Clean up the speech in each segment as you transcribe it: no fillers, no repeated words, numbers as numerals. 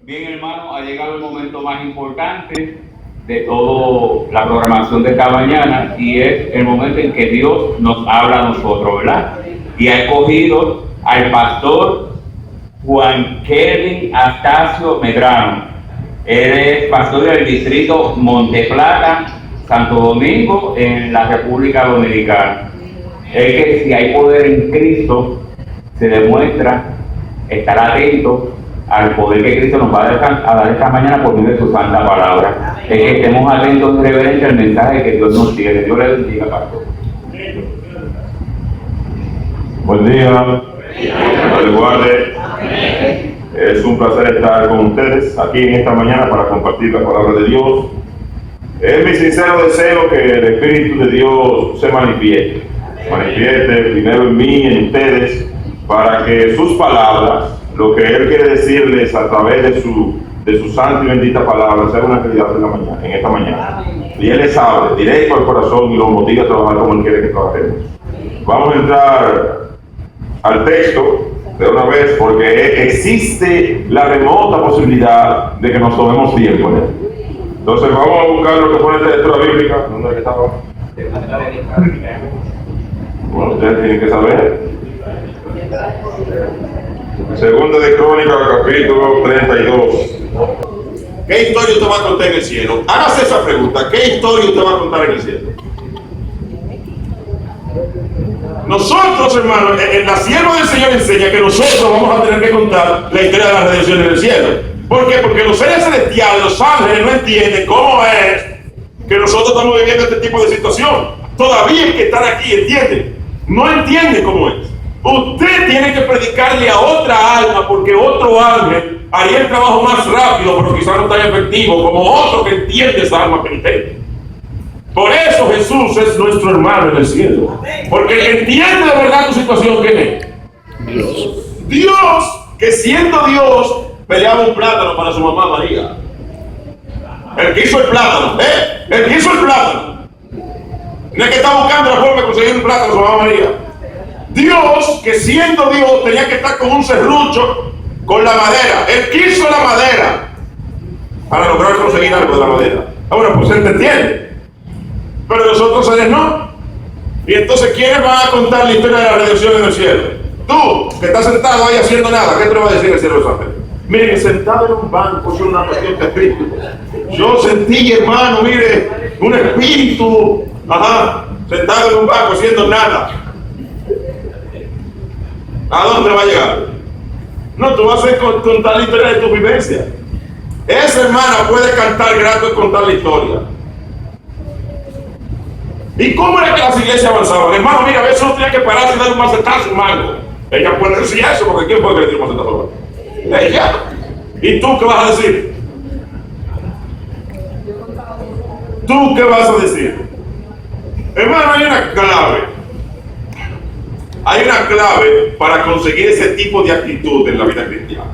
Bien, hermano, ha llegado el momento más importante de toda la programación de esta mañana, y es el momento en que Dios nos habla a nosotros, ¿verdad? Y ha escogido al pastor Juan Kevin Astacio Medrano. Él es pastor del distrito Monteplata, Santo Domingo, en la República Dominicana. Es que si hay poder en Cristo, se demuestra estar atento al poder que Cristo nos va a dar esta mañana por medio de su santa palabra. Es que estemos atentos y reverentes al mensaje que Dios nos tiene. Dios le bendiga, pastor. Buen día. Dios guarde. Es un placer estar con ustedes aquí en esta mañana para compartir la palabra de Dios. Es mi sincero deseo que el Espíritu de Dios se manifieste primero en mí y en ustedes, para que sus palabras, lo que Él quiere decirles a través de su santa y bendita palabra, sea una realidad en esta mañana. Y Él les hable directo al corazón y los motive a trabajar como Él quiere que trabajemos. Vamos a entrar al texto de una vez, porque existe la remota posibilidad de que nos tomemos tiempo en él. Entonces vamos a buscar lo que pone en la lectura bíblica. ¿Dónde estaba? Bueno, ustedes tienen que saber. Segunda de Crónicas, capítulo 32. ¿Qué historia usted va a contar en el cielo? Hágase esa pregunta. ¿Qué historia usted va a contar en el cielo? Nosotros, hermanos, la sierva del Señor enseña que nosotros vamos a tener que contar la historia de la redención en el cielo. ¿Por qué? Porque los seres celestiales, los ángeles, no entienden cómo es que nosotros estamos viviendo este tipo de situación. Todavía es que están aquí, ¿entienden? No entienden cómo es. Usted tiene que predicarle a otra alma, porque otro ángel haría el trabajo más rápido, pero quizás no tan efectivo como otro que entiende esa alma penitente. Por eso Jesús es nuestro hermano en el cielo, porque entiende de verdad tu situación. ¿Quién es? Dios, que siendo Dios, peleaba un plátano para su mamá María. El que hizo el plátano, el que hizo el plátano. No es que está buscando la forma de conseguir un plátano a su mamá María. Dios, que siendo Dios, tenía que estar con un serrucho, con la madera. Él quiso la madera para lograr conseguir algo de la madera. Ahora, pues él te entiende. Pero los otros seres no. Y entonces, ¿quiénes van a contar la historia de la redención en el cielo? Tú, que estás sentado ahí haciendo nada, ¿qué te va a decir el cielo de los ángeles? Miren, sentado en un banco, es una cuestión de espíritu. Yo sentí, hermano, mire, un espíritu, sentado en un banco haciendo nada. ¿A dónde va a llegar? No, tú vas a contar la historia de tu vivencia. Esa hermana puede cantar grato y contar la historia. ¿Y cómo era que las iglesias avanzaban? Hermano, mira, a veces uno tenía que pararse y dar un macetazo en mango. Ella puede decir eso, porque ¿quién puede decir un macetazo? Ella. ¿Y tú qué vas a decir? ¿Tú qué vas a decir? Hermano, hay una clave. Hay una clave para conseguir ese tipo de actitud en la vida cristiana.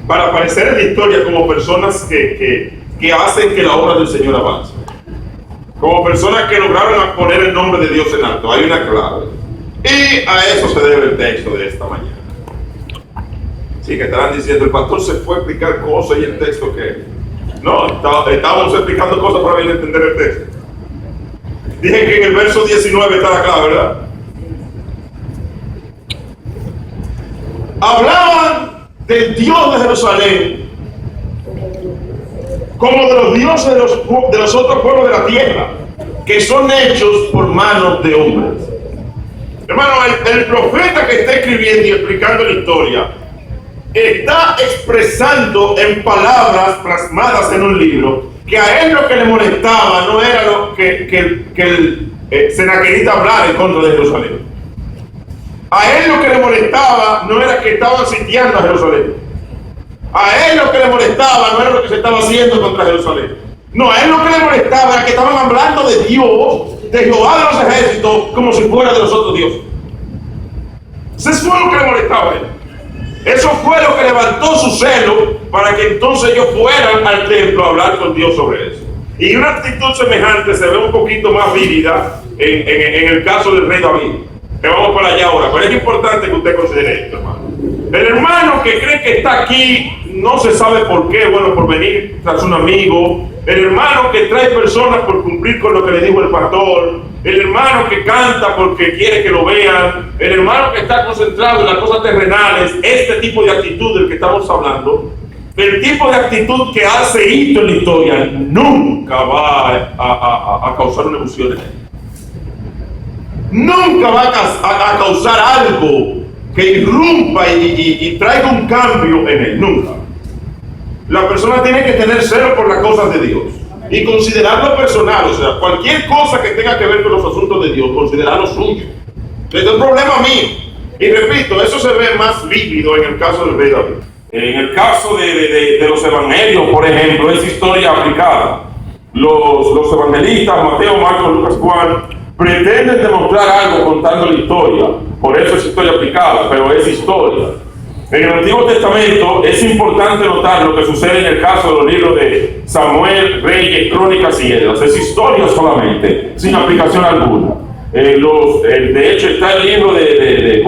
Para aparecer en la historia como personas que hacen que la obra del Señor avance. Como personas que lograron poner el nombre de Dios en alto. Hay una clave. Y a eso se debe el texto de esta mañana. Sí, que estarán diciendo, el pastor se fue a explicar cosas y el texto que... No, estábamos explicando cosas para bien entender el texto. Dije que en el verso 19 está la clave, ¿verdad? Hablaban del Dios de Jerusalén como de los dioses de los otros pueblos de la tierra, que son hechos por manos de hombres. Hermano, el profeta que está escribiendo y explicando la historia está expresando en palabras plasmadas en un libro que a él lo que le molestaba no era lo que el Senaquerib hablara en contra de Jerusalén. A él lo que le molestaba no era que estaban sitiando a Jerusalén. A él lo que le molestaba no era lo que se estaba haciendo contra Jerusalén. No, a él lo que le molestaba era que estaban hablando de Dios, de Jehová de los ejércitos, como si fuera de los otros dioses. Eso fue lo que le molestaba a él. Eso fue lo que levantó su celo para que entonces ellos fueran al templo a hablar con Dios sobre eso. Y una actitud semejante se ve un poquito más vívida en el caso del rey David. Que vamos para allá ahora. Pero es importante que usted considere esto, hermano. El hermano que cree que está aquí, no se sabe por qué, bueno, por venir tras un amigo. El hermano que trae personas por cumplir con lo que le dijo el pastor. El hermano que canta porque quiere que lo vean. El hermano que está concentrado en las cosas terrenales. Este tipo de actitud del que estamos hablando, el tipo de actitud que hace hito en la historia, nunca va a causar una emoción en él. Nunca va a causar algo que irrumpa y traiga un cambio en él. Nunca. La persona tiene que tener celo por las cosas de Dios y considerarlo personal. O sea, cualquier cosa que tenga que ver con los asuntos de Dios, considerarlo suyo. Este es un problema mío. Y repito, eso se ve más vívido en el caso del rey David. En el caso de los evangelios, por ejemplo, es historia aplicada. Los evangelistas, Mateo, Marcos, Lucas, Juan, pretenden demostrar algo contando la historia. Por eso es historia aplicada, pero es historia. En el Antiguo Testamento es importante notar lo que sucede en el caso de los libros de Samuel, Reyes, Crónicas y Esdras. Es historia solamente, sin aplicación alguna. De hecho, está el libro de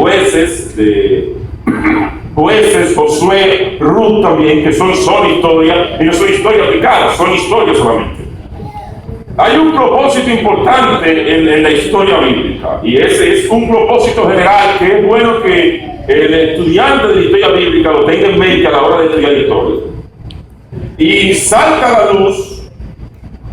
Jueces, Josué, Ruth también, que son historia. Ellos son historia aplicada, son historia solamente. Hay un propósito importante en la historia bíblica, y ese es un propósito general que es bueno que el estudiante de la historia bíblica lo tenga en mente a la hora de estudiar historia. Y salta a la luz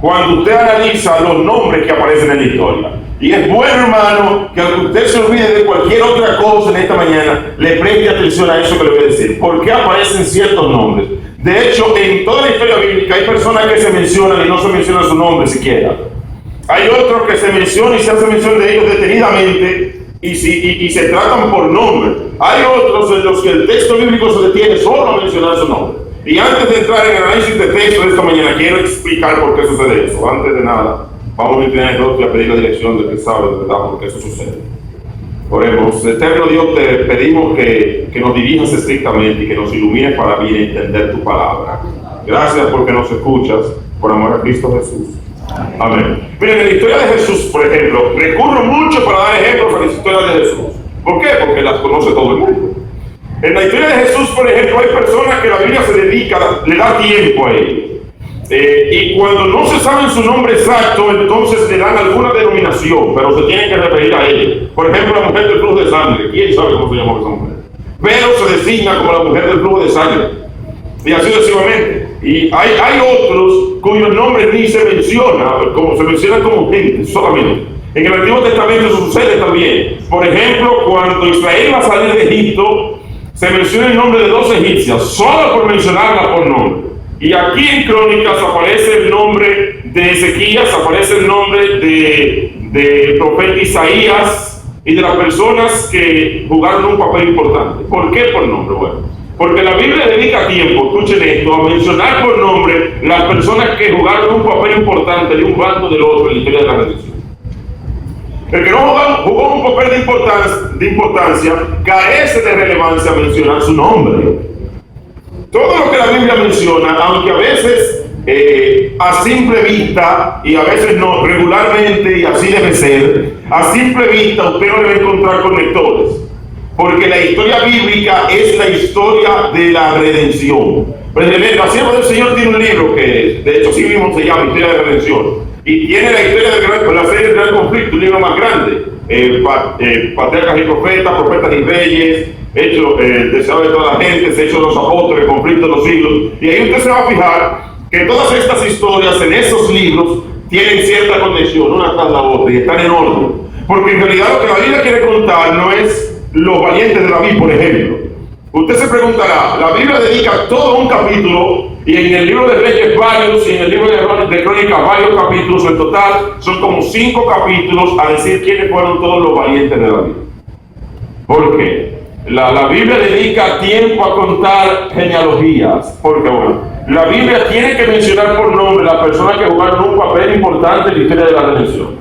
cuando usted analiza los nombres que aparecen en la historia. Y es bueno, hermano, que aunque usted se olvide de cualquier otra cosa en esta mañana, le preste atención a eso que le voy a decir. ¿Por qué aparecen ciertos nombres? De hecho, en toda la historia bíblica hay personas que se mencionan y no se menciona su nombre siquiera. Hay otros que se mencionan y se hace mención de ellos detenidamente y se tratan por nombre. Hay otros en los que el texto bíblico se detiene solo a mencionar su nombre. Y antes de entrar en el análisis de texto de esta mañana, quiero explicar por qué sucede eso. Antes de nada, vamos a inclinar el rostro y a pedir la dirección del que sabe de verdad por qué eso sucede. Oremos. Eterno Dios, te pedimos que nos dirijas estrictamente y que nos ilumines para bien entender tu palabra. Gracias porque nos escuchas, por amor a Cristo Jesús. Amén. Miren, en la historia de Jesús, por ejemplo, recurro mucho para dar ejemplos a la historia de Jesús. ¿Por qué? Porque las conoce todo el mundo. En la historia de Jesús, por ejemplo, hay personas que la Biblia se dedica, le da tiempo a ellos. Y cuando no se sabe su nombre exacto, entonces le dan alguna denominación, pero se tienen que referir a ella. Por ejemplo, la mujer del flujo de sangre. ¿Quién sabe cómo se llama esa mujer? Pero se designa como la mujer del flujo de sangre. Y así sucesivamente. Y hay otros cuyos nombres ni se menciona, como se mencionan como gente solamente. En el Antiguo Testamento eso sucede también. Por ejemplo, cuando Israel va a salir de Egipto, se menciona el nombre de 2 egipcias, solo por mencionarla por nombre. Y aquí en Crónicas aparece el nombre de Ezequías, aparece el nombre de profeta Isaías y de las personas que jugaron un papel importante. ¿Por qué por nombre? Bueno, porque la Biblia dedica tiempo, escuchen esto, a mencionar por nombre las personas que jugaron un papel importante de un bando del otro en la historia de la redención. El que no jugó un papel de importancia carece de relevancia mencionar su nombre. Todo lo que la Biblia menciona, aunque a veces a simple vista, y a veces no, regularmente, y así debe ser, a simple vista usted no debe encontrar conectores. Porque la historia bíblica es la historia de la redención. La sierva del Señor tiene un libro que, de hecho, sí mismo se llama Historia de Redención. Y tiene la historia de la serie del Gran Conflicto, un libro más grande. Patriarcas y profetas, profetas y reyes, deseado de toda la gente, Hechos de los apóstoles, conflicto de los siglos. Y ahí usted se va a fijar que todas estas historias en esos libros tienen cierta conexión, una tras la otra, y están en orden. Porque en realidad lo que la Biblia quiere contar no es los valientes de David, por ejemplo. Usted se preguntará, la Biblia dedica todo un capítulo, y en el libro de Reyes varios, y en el libro de Crónicas varios capítulos, en total son como 5 capítulos a decir quiénes fueron todos los valientes de David. ¿Por qué? La Biblia dedica tiempo a contar genealogías, porque bueno, la Biblia tiene que mencionar por nombre las personas que jugaron un papel importante en la historia de la redención.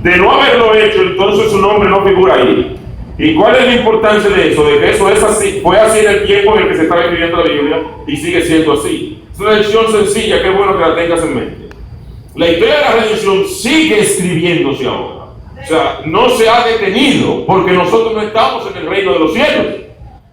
De no haberlo hecho, entonces su nombre no figura ahí. ¿Y cuál es la importancia de eso? De que eso es así, fue así en el tiempo en el que se estaba escribiendo la Biblia y sigue siendo así. Es una lección sencilla, qué bueno que la tengas en mente. La historia de la redención sigue escribiéndose ahora. O sea, no se ha detenido porque nosotros no estamos en el reino de los cielos.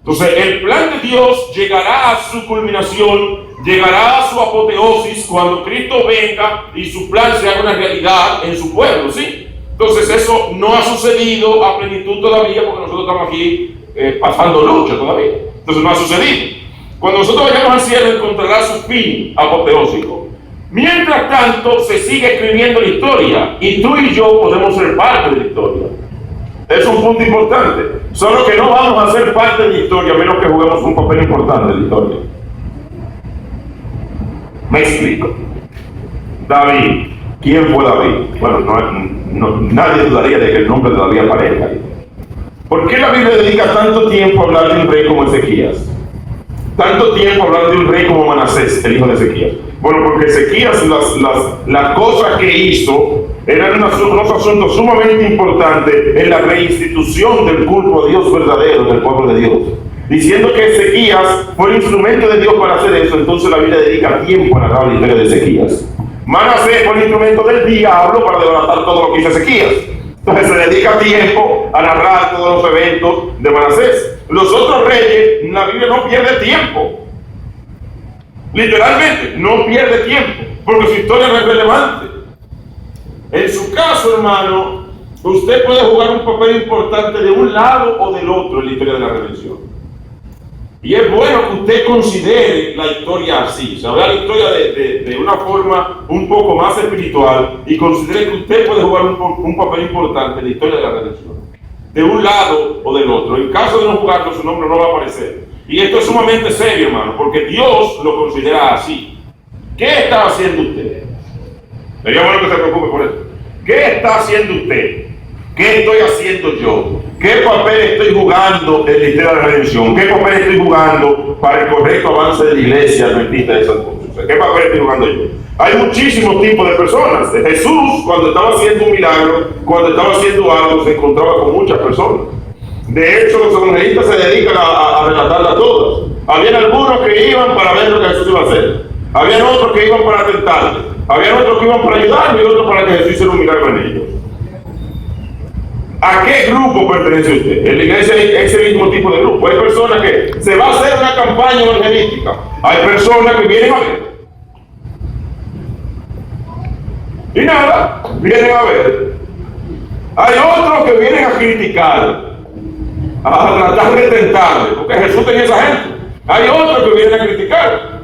Entonces, el plan de Dios llegará a su culminación, llegará a su apoteosis cuando Cristo venga y su plan se haga una realidad en su pueblo, ¿sí? Entonces, eso no ha sucedido a plenitud todavía porque nosotros estamos aquí pasando lucha todavía. Entonces, no ha sucedido. Cuando nosotros vayamos al cielo, encontrará su fin apoteósico. Mientras tanto, se sigue escribiendo la historia y tú y yo podemos ser parte de la historia. Es un punto importante. Solo que no vamos a ser parte de la historia a menos que juguemos un papel importante en la historia. Me explico. David. ¿Quién fue David? Bueno, nadie dudaría de que el nombre de David aparezca. ¿Por qué la Biblia dedica tanto tiempo a hablar de un rey como Ezequías? Tanto tiempo a hablar de un rey como Manasés, el hijo de Ezequías. Bueno, porque Ezequías, las cosas que hizo eran unos asuntos sumamente importantes en la reinstitución del culto a Dios verdadero del pueblo de Dios. Diciendo que Ezequías fue el instrumento de Dios para hacer eso, entonces la Biblia dedica tiempo a narrar la historia de Ezequías. Manasés fue el instrumento del diablo para desbaratar todo lo que hizo Ezequías. Entonces se dedica tiempo a narrar todos los eventos de Manasés. Los otros reyes, la Biblia no pierde tiempo. Literalmente, no pierde tiempo, porque su historia no es relevante. En su caso, hermano, usted puede jugar un papel importante de un lado o del otro en la historia de la redención. Y es bueno que usted considere la historia así, saber la historia de una forma un poco más espiritual y considere que usted puede jugar un papel importante en la historia de la redención, de un lado o del otro. En caso de no jugarlo, su nombre no va a aparecer. Y esto es sumamente serio, hermano, porque Dios lo considera así. ¿Qué está haciendo usted? Sería bueno que se preocupe por eso. ¿Qué está haciendo usted? ¿Qué estoy haciendo yo? ¿Qué papel estoy jugando en la historia de la redención? ¿Qué papel estoy jugando para el correcto avance de la iglesia adventista de San José? ¿Qué papel estoy jugando yo? Hay muchísimos tipos de personas. Jesús, cuando estaba haciendo un milagro, cuando estaba haciendo algo, se encontraba con muchas personas. De hecho, los evangelistas se dedican a relatarlas todas. Habían algunos que iban para ver lo que Jesús iba a hacer. Habían otros que iban para tentarle. Habían otros que iban para ayudarle y otros para que Jesús hiciera un milagro en ellos. ¿A qué grupo pertenece usted? En la iglesia hay ese mismo tipo de grupo. Hay personas que se va a hacer una campaña evangelística. Hay personas que vienen a ver. Y nada, vienen a ver. Hay otros que vienen a criticar, a tratar de tentarle, porque Jesús tenía esa gente. Hay otros que vienen a criticar.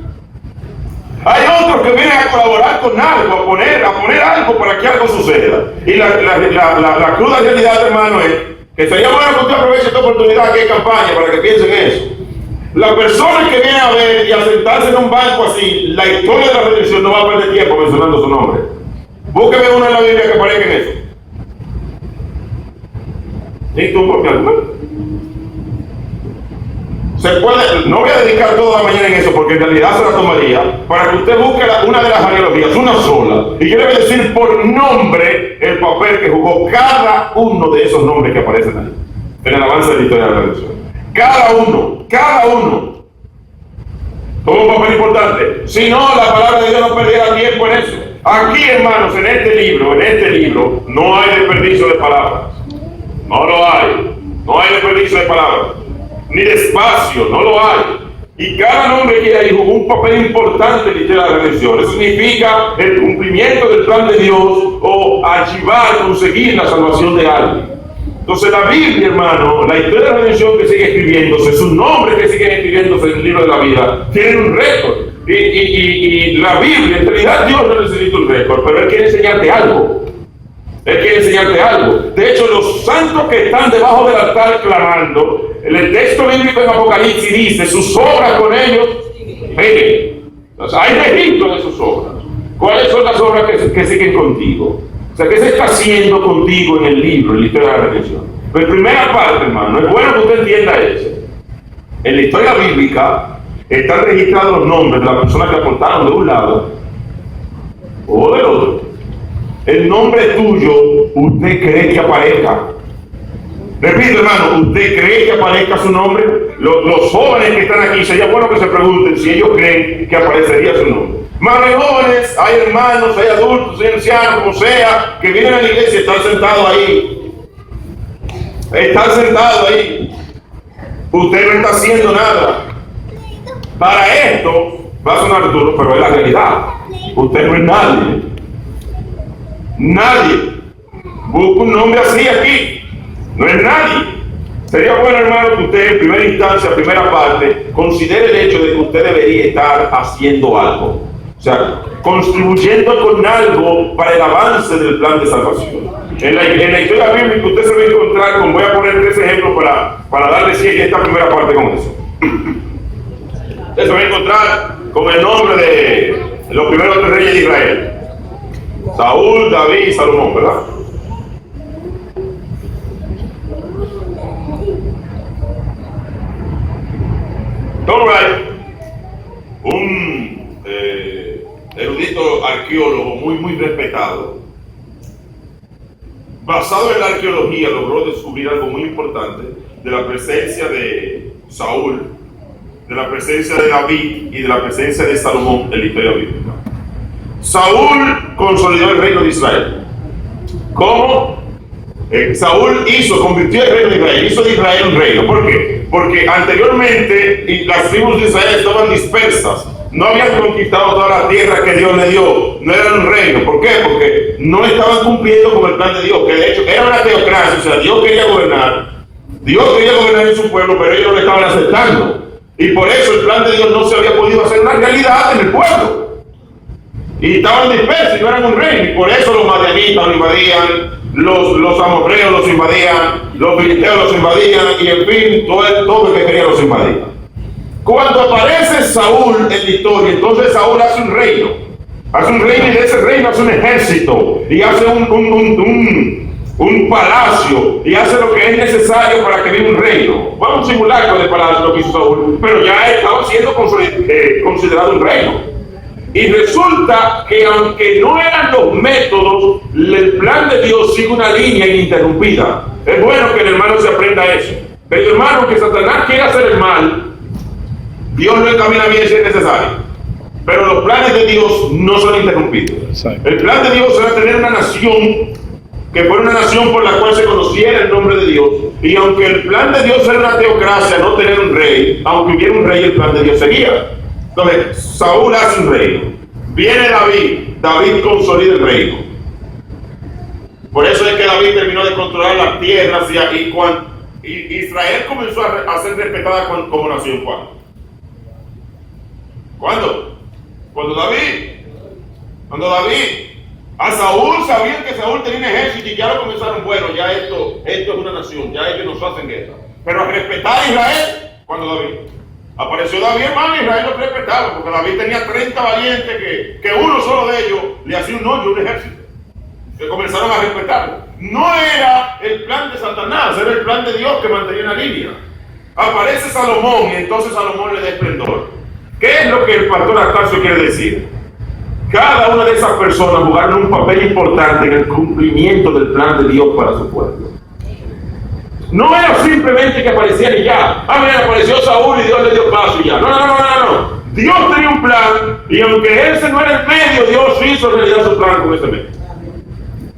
Hay otros que vienen a colaborar con algo, a poner algo para que algo suceda. Y la cruda realidad, hermano, es que sería bueno que usted aproveche esta oportunidad que hay campaña para que piensen en eso. Las personas que vienen a ver y a sentarse en un banco así, la historia de la redención no va a perder tiempo mencionando su nombre. Búsqueme uno en la Biblia que aparezca en eso. ¿Y tú por qué? No voy a dedicar toda la mañana en eso porque en realidad se la tomaría para que usted busque una de las genealogías, una sola, y yo le voy a decir por nombre el papel que jugó cada uno de esos nombres que aparecen ahí en el avance de la historia de la redención. Cada uno tuvo un papel importante. Si no, la palabra de Dios no perdiera tiempo en eso. Aquí, hermanos, en este libro no hay desperdicio de palabras. No lo hay. No hay desperdicio de palabras. Ni de espacio, no lo hay. Y cada nombre que hay jugó un papel importante en la historia de la redención. Eso significa el cumplimiento del plan de Dios o archivar, conseguir la salvación de alguien. Entonces la Biblia, hermano, la historia de la redención que sigue escribiéndose, sus nombres que siguen escribiéndose en el libro de la vida, tienen un récord. Y la Biblia, en realidad Dios no necesita un récord, pero Él quiere enseñarte algo. Él quiere enseñarte algo. De hecho, los santos que están debajo del altar clamando, el texto bíblico en Apocalipsis dice, sus obras con ellos, miren, o sea, hay registro de sus obras. ¿Cuáles son las obras que siguen contigo? O sea, ¿qué se está haciendo contigo en el libro, en la historia de la redención? Pero en primera parte, hermano, es bueno que usted entienda eso. En la historia bíblica están registrados los nombres de las personas que aportaron de un lado o del otro. El nombre tuyo, ¿usted cree que aparezca? Repito, hermano, ¿usted cree que aparezca su nombre? Los jóvenes que están aquí, sería bueno que se pregunten si ellos creen que aparecería su nombre. Hermanos, hay jóvenes, hay hermanos, hay adultos, hay ancianos, como sea, que vienen a la iglesia y están sentados ahí. Están sentados ahí. Usted no está haciendo nada. Para esto, va a sonar duro, pero es la realidad. Usted no es nadie. Nadie. Busca un nombre así aquí. No es nadie. Sería bueno, hermano, que usted en primera instancia, primera parte, considere el hecho de que usted debería estar haciendo algo. O sea, contribuyendo con algo para el avance del plan de salvación. En la historia bíblica usted se va a encontrar con, voy a poner 3 ejemplos para darle cierre a esta primera parte con eso. Usted se va a encontrar con el nombre de los primeros 3 reyes de Israel. Saúl, David y Salomón, ¿verdad? Tom Wright, un erudito arqueólogo muy respetado, basado en la arqueología, logró descubrir algo muy importante de la presencia de Saúl, de la presencia de David y de la presencia de Salomón en la historia bíblica. Saúl consolidó el reino de Israel. ¿Cómo? Saúl convirtió el reino de Israel, hizo de Israel un reino. ¿Por qué? Porque anteriormente las tribus de Israel estaban dispersas, no habían conquistado toda la tierra que Dios le dio, no eran un reino. ¿Por qué? Porque no estaban cumpliendo con el plan de Dios, que de hecho era una teocracia, o sea, Dios quería gobernar en su pueblo, pero ellos no lo estaban aceptando. Y por eso el plan de Dios no se había podido hacer una realidad en el pueblo. Y estaban dispersos y no eran un reino, y por eso los madianitas lo invadían, los amorreos los invadían, los filisteos los invadían, y en fin, todo el que quería los invadía. Cuando aparece Saúl en la historia, entonces Saúl hace un reino y de ese reino hace un ejército, y hace un palacio, y hace lo que es necesario para que viva un reino. Bueno, un simulacro de palacio lo que hizo Saúl, pero ya estaba siendo considerado un reino. Y resulta que aunque no eran los métodos, el plan de Dios sigue una línea ininterrumpida. Es bueno que el hermano se aprenda eso. Pero hermano, que Satanás quiera hacer el mal, Dios lo encamina bien si es necesario. Pero los planes de Dios no son interrumpidos. El plan de Dios era tener una nación que fuera una nación por la cual se conociera el nombre de Dios. Y aunque el plan de Dios era una teocracia, no tener un rey, aunque hubiera un rey, el plan de Dios seguía. Entonces, Saúl hace un reino. Viene David consolida el reino. Por eso es que David terminó de controlar las tierras y Israel comenzó a ser respetada como nación. ¿Cuándo? Cuando David, a Saúl sabían que Saúl tenía un ejército y ya lo comenzaron, bueno, ya esto es una nación, ya ellos nos hacen guerra. Pero a respetar a Israel, cuando David apareció David, hermano, Israel lo respetaba, porque David tenía 30 valientes que uno solo de ellos le hacía un hoyo a un ejército, que comenzaron a respetarlo. No era el plan de Satanás, era el plan de Dios que mantenía una línea. Aparece Salomón y entonces Salomón le da esplendor. ¿Qué es lo que el pastor Astacio quiere decir? Cada una de esas personas jugaron un papel importante en el cumplimiento del plan de Dios para su pueblo. No era simplemente que aparecían y ya. Mira, apareció Saúl y Dios le dio paso y ya. No. Dios tenía un plan, y aunque ese no era el medio, Dios hizo realidad su plan con ese medio.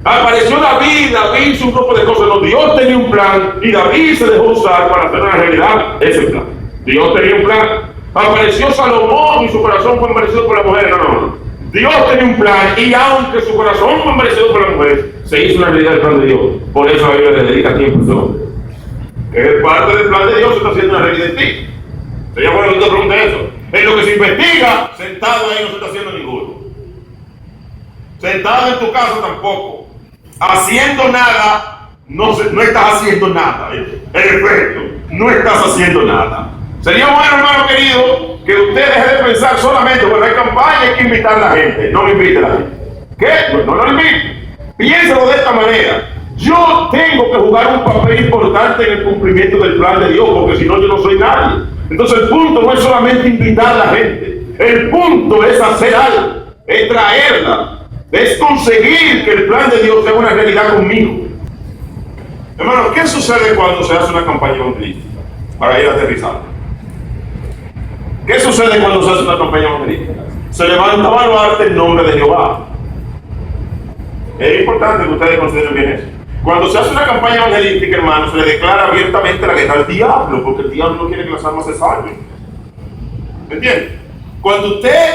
Apareció David hizo un grupo de cosas. No, Dios tenía un plan y David se dejó usar para hacer una realidad ese plan. Dios tenía un plan. Apareció Salomón y su corazón fue envanecido por la mujer. No. Dios tenía un plan, y aunque su corazón fue envanecido por la mujer, se hizo una realidad el plan de Dios. Por eso a Dios le dedica tiempo a ese hombre. Es parte del plan de Dios, se está haciendo una realidad en ti. Sería bueno que te pregunte eso. En lo que se investiga, sentado ahí no se está haciendo ninguno. Sentado en tu casa tampoco. Haciendo nada, no estás haciendo nada. En efecto, no estás haciendo nada. Sería bueno, hermano querido, que usted deje de pensar solamente, bueno, hay campaña, hay que invitar a la gente. No lo invite a la gente. ¿Qué? Pues no lo invite. Piénsalo de esta manera. Yo tengo que jugar un papel importante en el cumplimiento del plan de Dios, porque si no, yo no soy nadie. Entonces el punto no es solamente invitar a la gente. El punto es hacer algo, es traerla, es conseguir que el plan de Dios sea una realidad conmigo. Hermano, ¿qué sucede cuando se hace una campaña evangelística? Para ir aterrizando. ¿Qué sucede cuando se hace una campaña evangelística? Se levanta baluarte el nombre de Jehová. Es importante que ustedes consideren bien eso. Cuando se hace una campaña evangelística, hermano, se le declara abiertamente la guerra al diablo, porque el diablo no quiere que las almas se salven. ¿Me entiende? Cuando usted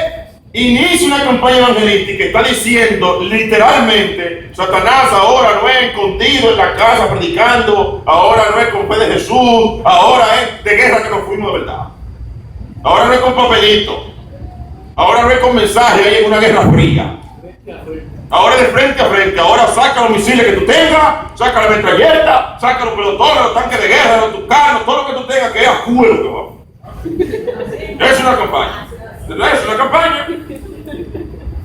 inicia una campaña evangelística, está diciendo literalmente: Satanás ahora no es escondido en la casa predicando, ahora no es con fe de Jesús, ahora es de guerra que nos fuimos de verdad. Ahora no es con papelito, ahora no es con mensaje, ahí es una guerra fría. Ahora es de frente a frente, ahora saca los misiles que tú tengas, saca la metralleta, saca los pelotones, los tanques de guerra, los tucanos, todo lo que tú tengas que es a fuego que vamos. Es una campaña. Es una campaña.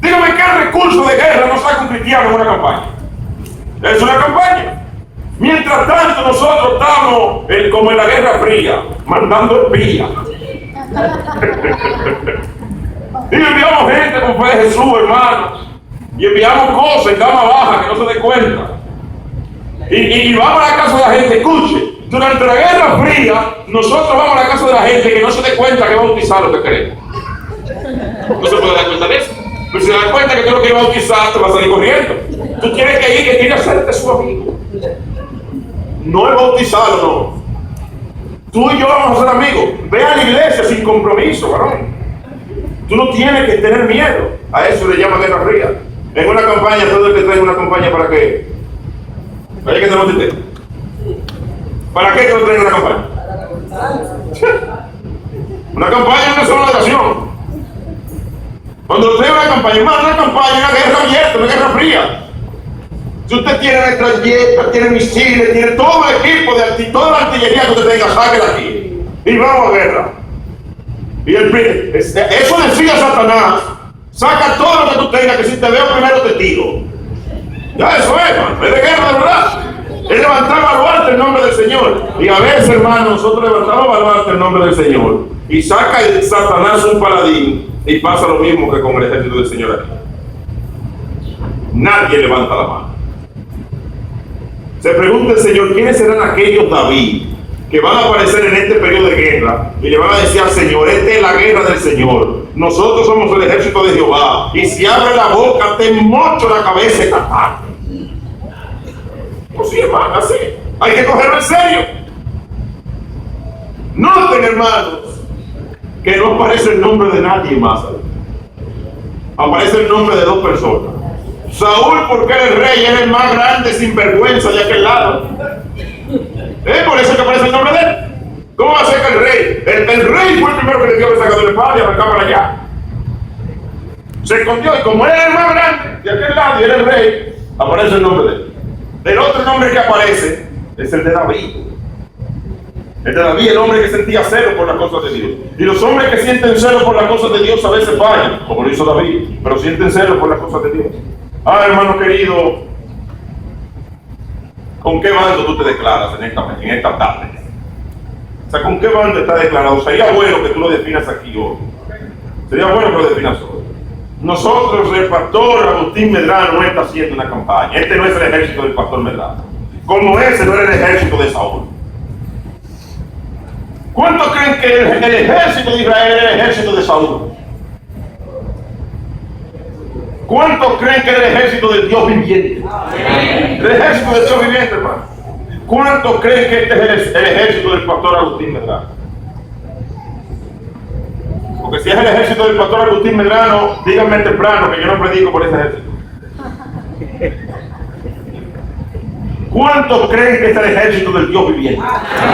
Dígame qué recurso de guerra no saca un cristiano en una campaña. Es una campaña. Mientras tanto nosotros estamos como en la Guerra Fría, mandando espías. Y enviamos gente con fe de Jesús, hermanos. Y enviamos cosas en cama baja que no se dé cuenta. Y vamos a la casa de la gente. Escuche, durante la Guerra Fría, nosotros vamos a la casa de la gente que no se dé cuenta que bautizar lo que queremos. No se puede dar cuenta de eso. Pero si se da cuenta que tú lo quieres bautizar, te vas a salir corriendo. Tú tienes que ir, que quieres hacerte su amigo. No es bautizarlo, no. Tú y yo vamos a ser amigos. Ve a la iglesia sin compromiso, varón. Tú no tienes que tener miedo. A eso le llama Guerra Fría. En una campaña, todo el que trae una campaña, ¿para qué? ¿Para qué te lo dices? ¿Para qué te lo traen una campaña? Una campaña es una sola oración. Cuando usted ve una campaña, hermano, una campaña, una guerra abierta, una guerra fría. Si usted tiene metralletas, tiene misiles, tiene todo el equipo, toda la artillería que usted tenga, sáquela aquí. Y vamos a guerra. Y eso decía Satanás: saca todo lo que tú tengas, que si te veo primero te tiro. Ya eso es, hermano. Es de guerra de verdad. Es levantar baluarte el nombre del Señor. Y a veces, hermano, nosotros levantamos baluarte el nombre del Señor. Y saca el Satanás un paladín. Y pasa lo mismo que con el ejército del Señor aquí. Nadie levanta la mano. Se pregunta el Señor: ¿quiénes serán aquellos David que van a aparecer en este periodo de guerra y le van a decir al Señor: esta es la guerra del Señor, nosotros somos el ejército de Jehová, y si abre la boca te mocho la cabeza y te ataco? Pues sí, hermano, así hay que cogerlo en serio. Noten, hermanos, que no aparece el nombre de nadie más. Aparece el nombre de dos personas. Saúl, porque era el rey, era el más grande sinvergüenza de aquel lado. Por eso que aparece el nombre de él. ¿Cómo va a ser que el rey? El rey fue el primero que le dio el sacado de la espada y arrancaba para allá. Se escondió, y como él era el más grande de aquel lado y era el rey, aparece el nombre de él. El otro nombre que aparece es el de David. El de David, el hombre que sentía celo por las cosas de Dios. Y los hombres que sienten celo por las cosas de Dios a veces fallan, como lo hizo David, pero sienten celo por las cosas de Dios. Ah, hermano querido, ¿con qué bando tú te declaras en esta tarde? O sea, ¿con qué bando está declarado? Sería bueno que tú lo definas aquí hoy. Sería bueno que lo definas hoy. Nosotros, el pastor Agustín Medrano no está haciendo una campaña. Este no es el ejército del pastor Medrano. Como ese no era el ejército de Saúl. ¿Cuántos creen que el ejército de Israel era el ejército de Saúl? ¿Cuántos creen que era el ejército del Dios viviente? El ejército del Dios viviente, hermano. ¿Cuántos creen que este es el ejército del pastor Agustín Medrano? Porque si es el ejército del pastor Agustín Medrano, díganme temprano que yo no predico por ese ejército. ¿Cuántos creen que este es el ejército del Dios viviente?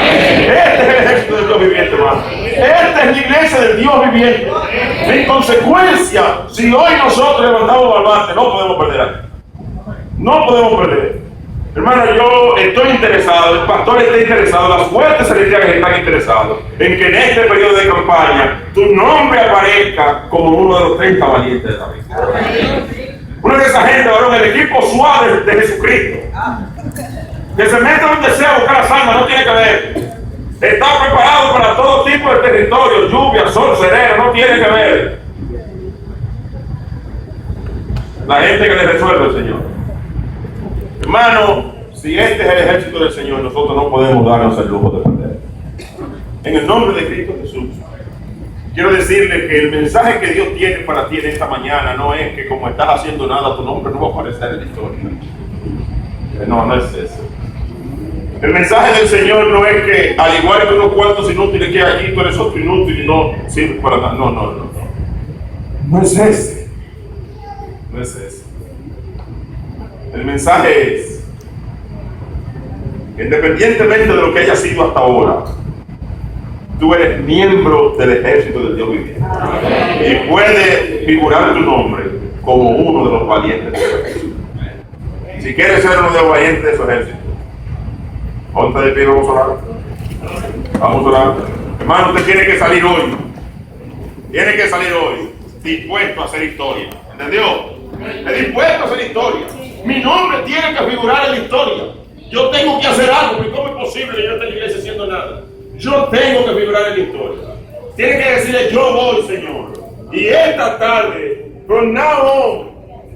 Este es el ejército del Dios viviente, hermano. Esta es la iglesia del Dios viviente. En consecuencia, si hoy nosotros levantamos baluarte, no podemos perder aquí. No podemos perder. Hermano, yo estoy interesado, el pastor está interesado, las fuerzas celestiales están interesados en que en este periodo de campaña tu nombre aparezca como uno de los 30 valientes de David. Una de esa gente, varón, el equipo suave de Jesucristo, que se mete donde sea a buscar las almas, no tiene que ver. Está preparado para todo tipo de territorio, lluvia, sol, sereno, no tiene que ver. La gente que le resuelve el Señor. Hermano, si este es el ejército del Señor, nosotros no podemos darnos el lujo de perder. En el nombre de Cristo Jesús, quiero decirle que el mensaje que Dios tiene para ti en esta mañana no es que como estás haciendo nada, tu nombre no va a aparecer en la historia. No es eso. El mensaje del Señor no es que, al igual que unos cuantos inútiles que hay aquí, tú eres otro inútil y no sirves para nada. No. No es ese. No es ese. El mensaje es, independientemente de lo que haya sido hasta ahora, tú eres miembro del ejército del Dios viviente. Y puede figurar tu nombre como uno de los valientes de su ejército. Si quieres ser uno de los valientes de su ejército, ponte de pie, vamos a orar. Vamos a orar. Hermano, usted tiene que salir hoy. Tiene que salir hoy dispuesto a hacer historia. ¿Entendió? Es dispuesto a hacer historia. Mi nombre tiene que figurar en la historia. Yo tengo que hacer algo, porque ¿cómo es posible que yo esté en la iglesia haciendo nada? Yo tengo que figurar en la historia. Tiene que decirle, yo voy, Señor. Y esta tarde, from now on,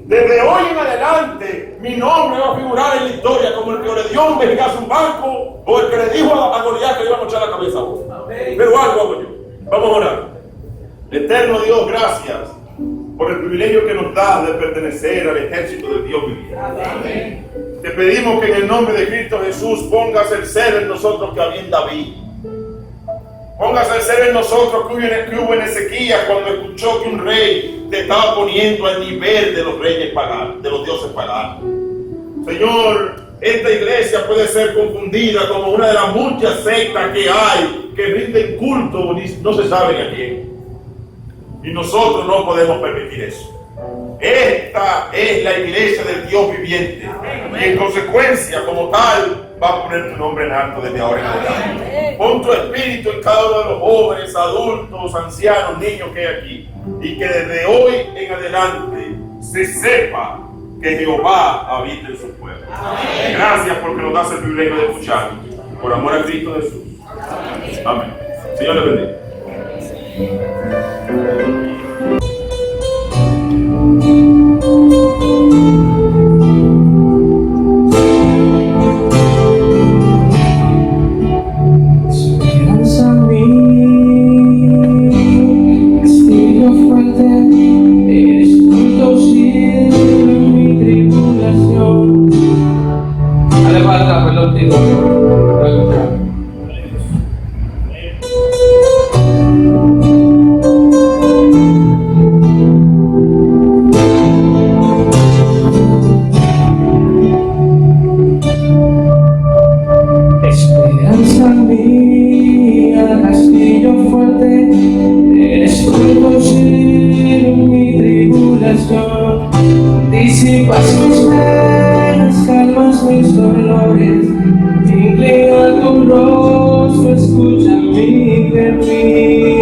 desde hoy en adelante, mi nombre va a figurar en la historia como el que le dio un vergazo a un banco o el que le dijo a Goliat que le iba a echar la cabeza a vos. Pero algo hago yo. Vamos a orar. Eterno Dios, gracias por el privilegio que nos das de pertenecer al ejército del Dios viviente. Te pedimos que en el nombre de Cristo Jesús pongas el ser en nosotros que había en David. Pongas el ser en nosotros que hubo en Ezequías cuando escuchó que un rey te estaba poniendo al nivel de los reyes paganos, de los dioses paganos. Señor, esta iglesia puede ser confundida como una de las muchas sectas que hay que rinden culto y no se sabe a quién. Y nosotros no podemos permitir eso. Esta es la iglesia del Dios viviente. Y en consecuencia, como tal, va a poner tu nombre en alto desde ahora en adelante. Pon tu espíritu en cada uno de los jóvenes, adultos, ancianos, niños que hay aquí. Y que desde hoy en adelante se sepa que Jehová habita en su pueblo. Gracias porque nos das el privilegio de escuchar. Por amor a Cristo Jesús. Amén. Señor le bendiga. Esperanza mía, castillo fuerte, eres punto cielo en mi tribulación. Dale falta, perdón, digo. Esperanza mía, castillo fuerte, eres punto cielo en mi tribulación. Disipas mis penas, calmas mis dolores, inclina tu rostro, escucha mi gemir.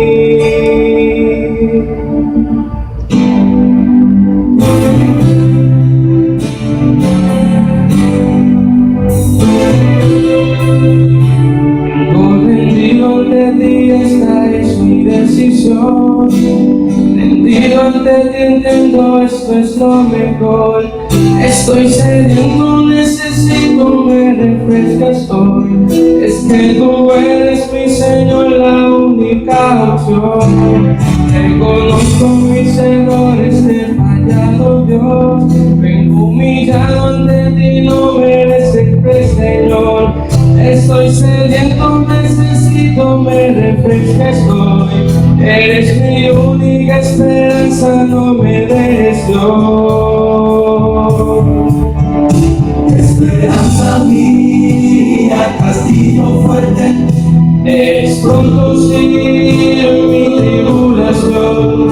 Rendido ante ti, esta es mi decisión. Rendido ante ti, entiendo, esto es lo mejor. Estoy sediento, necesito, me refrescas hoy. Es que tú eres mi Señor, la única opción. Reconozco mis errores, te he fallado, Dios. Vengo humillado ante ti, no mereces, Señor. Estoy sediento, necesito, me refresques hoy. Eres mi única esperanza, no me dejes, Dios. Esperanza mía, castillo fuerte, eres pronto auxilio en mi tribulación.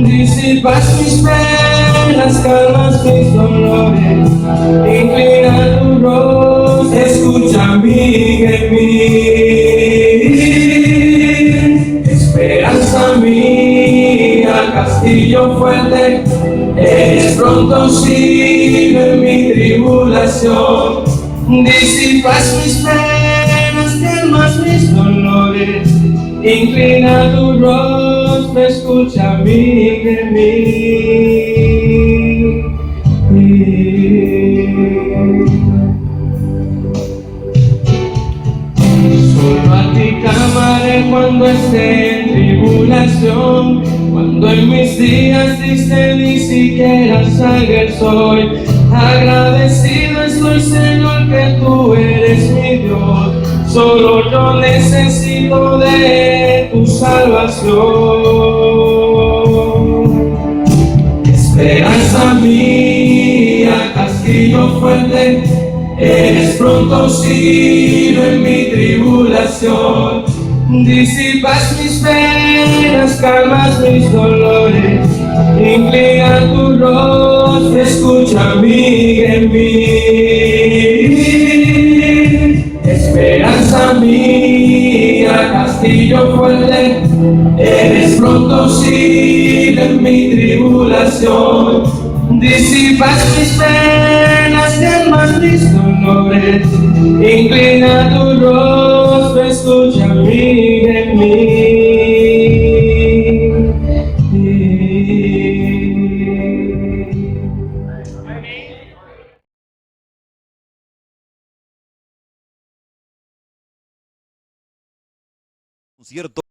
Disipas mis penas, calmas mis dolores, inclina tu rostro, escucha mi gemir. Esperanza mía, castillo fuerte, eres pronto auxilio en mi tribulación. Disipas mis penas, calmas mis dolores, inclina tu rostro, escucha mi gemir. Solo a ti clamaré cuando esté en tribulación, cuando en mis días triste ni siquiera salga el sol. Agradecido estoy hoy, Señor, que tú eres mi Dios. Solo yo necesito de tu salvación. Esperanza mía, castillo fuerte, eres pronto auxilio en mi tribulación. Disipas mis penas, calmas mis dolores, inclina tu rostro, escucha mi gemir. Esperanza mía, castillo fuerte, eres pronto auxilio en mi tribulación. Disipas mis penas, calmas mis dolores, inclina tu rostro, escucha mi gemir.